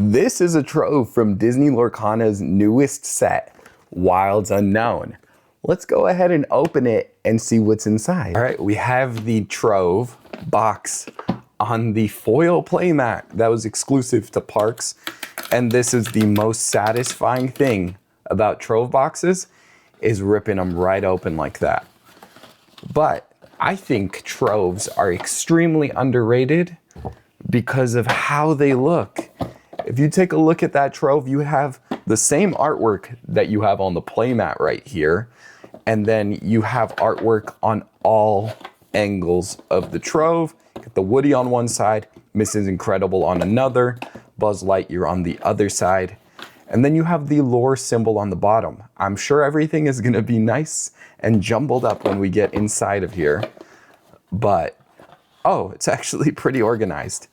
This is a Trove from Disney Lorcana's newest set, Wilds Unknown. Let's go ahead and open it and see what's inside. All right, we have the Trove box on the foil playmat that was exclusive to parks. And this is the most satisfying thing about Trove boxes, is ripping them right open like that. But I think Troves are extremely underrated because of how they look. If you take a look at that Trove, you have the same artwork that you have on the playmat right here. And then you have artwork on all angles of the Trove. Got the Woody on one side, Mrs. Incredible on another, Buzz Lightyear on the other side. And then you have the lore symbol on the bottom. I'm sure everything is gonna be nice and jumbled up when we get inside of here. But, oh, it's actually pretty organized.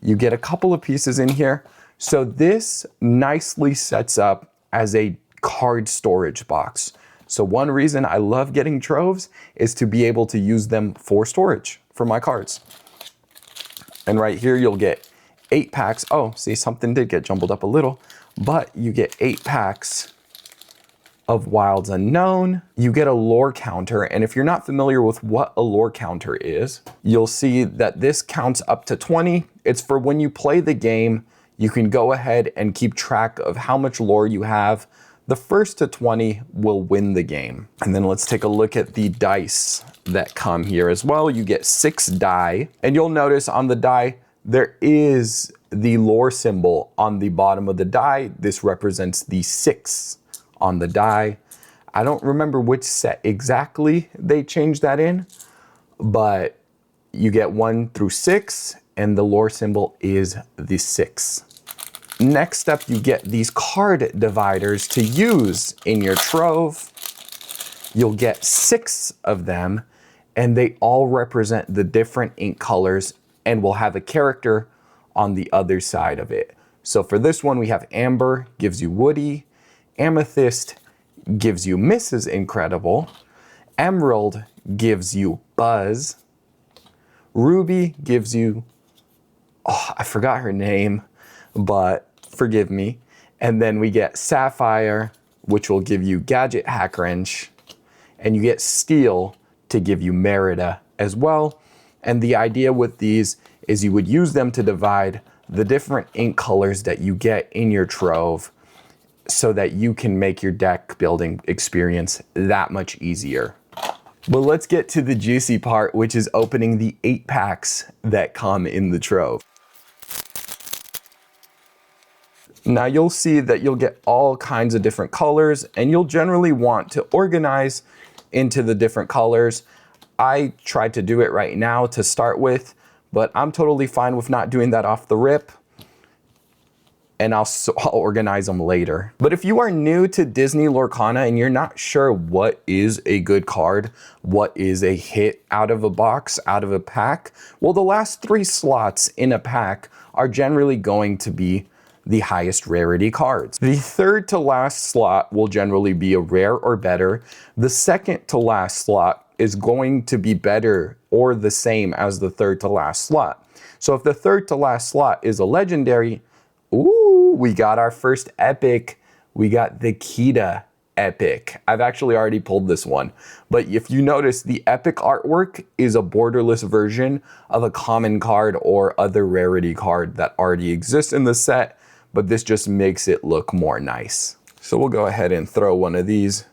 You get a couple of pieces in here. So this nicely sets up as a card storage box. So one reason I love getting Troves is to be able to use them for storage for my cards. And right here you'll get 8 packs. Oh, see, something did get jumbled up a little, but you get 8 packs of Wilds Unknown. You get a lore counter, and if you're not familiar with what a lore counter is, you'll see that this counts up to 20. It's for when you play the game, you can go ahead and keep track of how much lore you have. The first to 20 will win the game. And then let's take a look at the dice that come here as well. You get 6 die, and you'll notice on the die, there is the lore symbol on the bottom of the die. This represents the 6 on the die. I don't remember which set exactly they changed that in, but you get 1 through 6, and the lore symbol is the 6. Next up, you get these card dividers to use in your Trove. You'll get 6 of them, and they all represent the different ink colors and will have a character on the other side of it. So for this one, we have Amber, gives you Woody. Amethyst gives you Mrs. Incredible. Emerald gives you Buzz. Ruby gives you, oh, I forgot her name, but forgive me. And then we get Sapphire, which will give you Gadget Hackwrench. And you get Steel to give you Merida as well. And the idea with these is you would use them to divide the different ink colors that you get in your Trove so that you can make your deck building experience that much easier. But let's get to the juicy part, which is opening the 8 packs that come in the Trove. Now you'll see that you'll get all kinds of different colors, and you'll generally want to organize into the different colors. I tried to do it right now to start with, but I'm totally fine with not doing that off the rip, and I'll organize them later. But if you are new to Disney Lorcana and you're not sure what is a good card, what is a hit out of a box, out of a pack, well, the last 3 slots in a pack are generally going to be the highest rarity cards. The third to last slot will generally be a rare or better. The second to last slot is going to be better or the same as the third to last slot. So if the third to last slot is a legendary, ooh, we got our first epic. We got the Kita epic. I've actually already pulled this one, but if you notice, the epic artwork is a borderless version of a common card or other rarity card that already exists in the set, but this just makes it look more nice. So we'll go ahead and throw one of these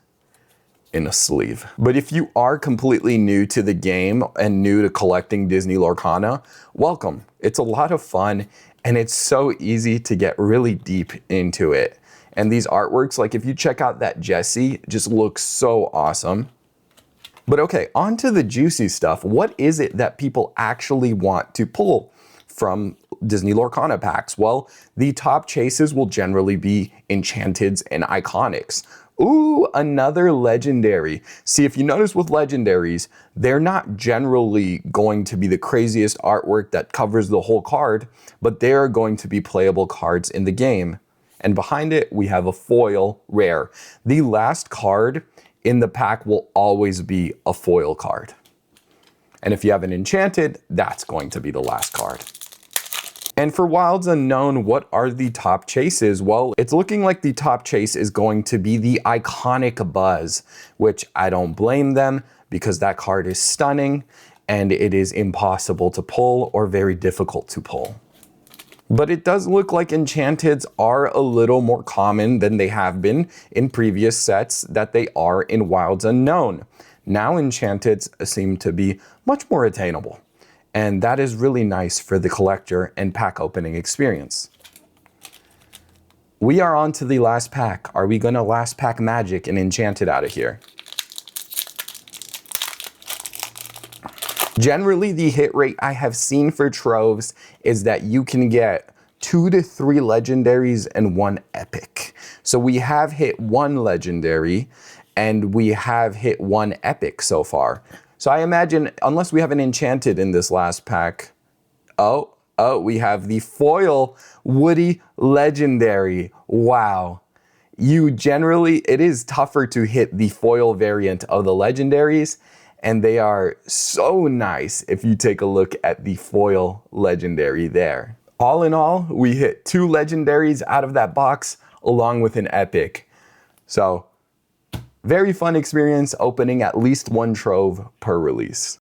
in a sleeve. But if you are completely new to the game and new to collecting Disney Lorcana, welcome. It's a lot of fun, and it's so easy to get really deep into it. And these artworks, like if you check out that Jessie, just looks so awesome. But okay, on to the juicy stuff. What is it that people actually want to pull from Disney Lorcana packs? Well, the top chases will generally be Enchanteds and Iconics. Ooh, another legendary. See, if you notice with legendaries, they're not generally going to be the craziest artwork that covers the whole card, but they are going to be playable cards in the game. And behind it, we have a foil rare. The last card in the pack will always be a foil card. And if you have an enchanted, that's going to be the last card. And for Wilds Unknown, what are the top chases? Well, it's looking like the top chase is going to be the iconic Buzz, which I don't blame them because that card is stunning and it is impossible to pull or very difficult to pull. But it does look like enchanteds are a little more common than they have been in previous sets that they are in Wilds Unknown. Now enchanteds seem to be much more attainable. And that is really nice for the collector and pack opening experience. We are on to the last pack. Are we gonna last pack magic and enchanted out of here? Generally, the hit rate I have seen for Troves is that you can get 2 to 3 legendaries and 1 epic. So we have hit 1 legendary and we have hit 1 epic so far. So I imagine, unless we have an enchanted in this last pack, we have the foil Woody legendary. Wow. It is tougher to hit the foil variant of the legendaries, and they are so nice if you take a look at the foil legendary there. All in all, we hit 2 legendaries out of that box along with an epic. So, very fun experience opening at least 1 Trove per release.